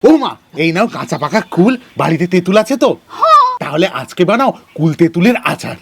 ও মা, এই নাও কাঁচা পাকা কুল। বাড়িতে তেঁতুল আছে তো? তাহলে আজকে বানাও কুল তেঁতুলের আচার।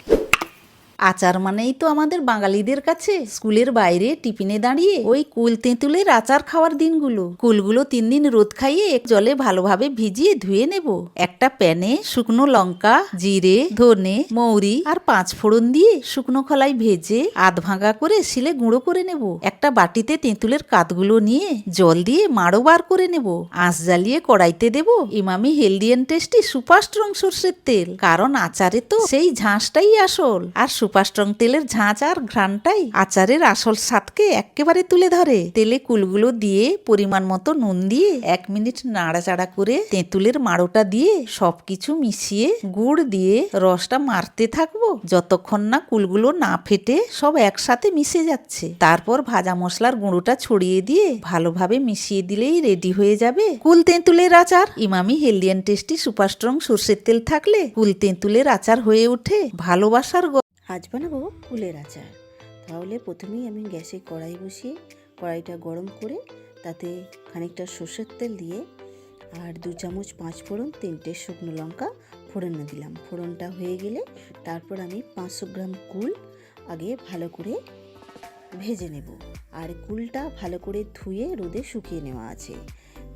আচার মানেই তো আমাদের বাঙালিদের কাছে স্কুলের বাইরে টিফিনে দাঁড়িয়ে ওই কুল তেঁতুলের আচার খাওয়ার দিনগুলো। কুলগুলো 3 দিন রোদ খাইয়ে জলে ভালোভাবে ভিজিয়ে ধুয়ে নেব। একটা প্যানে শুকনো লঙ্কা, জিরে, ধনে, মৌরি আর 5 ফোড়ন দিয়ে শুকনো খোলায় ভেজে আধ ভাঙা করে শিলে গুঁড়ো করে নেব। একটা বাটিতে তেঁতুলের কাতগুলো নিয়ে জল দিয়ে মাড়ো বার করে নেব। আঁচ জ্বালিয়ে কড়াইতে দেব Emami healthy and tasty super strong সর্ষের তেল, কারণ আচারে তো সেই ঝাঁসটাই আসল। আর সুপার স্ট্রং তেলের ঝাঁঝ আর ঘ্রাণটাই আচারের আসল স্বাদকে একেবারে তুলে ধরে। তেলে কুলগুলো দিয়ে পরিমাণ মতো নুন দিয়ে 1 মিনিট নাড়াচাড়া করে তেঁতুলের মাড়োটা দিয়ে সবকিছু মিশিয়ে গুড় দিয়ে রসটা মারতে থাকবো যতক্ষণ না কুলগুলো না ফেটে সব একসাথে মিশে যাচ্ছে। তারপর ভাজা মশলার গুঁড়োটা ছড়িয়ে দিয়ে ভালোভাবে মিশিয়ে দিলেই রেডি হয়ে যাবে কুল তেঁতুলের আচার। Emami healthy and tasty super strong সর্ষের তেল থাকলে কুল তেঁতুলের আচার হয়ে ওঠে ভালোবাসার। আজ বানাবো কুলের আচার। তাহলে প্রথমেই আমি গ্যাসে কড়াই বসিয়ে কড়াইটা গরম করে তাতে খানিকটা সর্ষের তেল দিয়ে আর 2 চামচ 5 ফোড়ন, 3টে শুকনো লঙ্কা ফোড়নে দিলাম। ফোড়নটা হয়ে গেলে তারপর আমি 500 গ্রাম কুল আগে ভালো করে ভেজে নেব। আর কুলটা ভালো করে ধুয়ে রোদে শুকিয়ে নেওয়া আছে।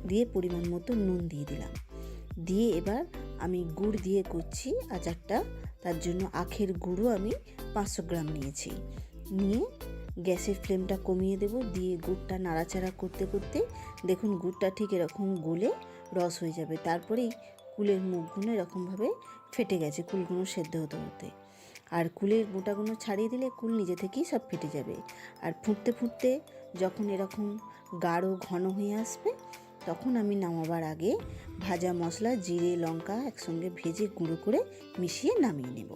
দিয়ে পরিমাণ মতো নুন দিয়ে দিলাম। দিয়ে এবার আমি গুড় দিয়ে করছি আচারটা। তার জন্য আখের গুঁড়ো আমি 500 গ্রাম নিয়েছি। নিয়ে গ্যাসের ফ্লেমটা কমিয়ে দেব। দিয়ে গুড়টা নাড়াচাড়া করতে করতে দেখুন গুড়টা ঠিক এরকম গলে রস হয়ে যাবে। তারপরেই কুলের মুখগুলো এরকমভাবে ফেটে গেছে, কুলগুলো সেদ্ধ হতে হতে। আর কুলের গোটাগুলো ছাড়িয়ে দিলে কুল নিজে থেকেই সব ফেটে যাবে। আর ফুটতে ফুটতে যখন এরকম গাঢ় ঘন হয়ে আসবে তখন আমি নামাবার আগে ভাজা মশলা, জিরে, লঙ্কা একসঙ্গে ভেজে গুঁড়ো করে মিশিয়ে নামিয়ে নেব।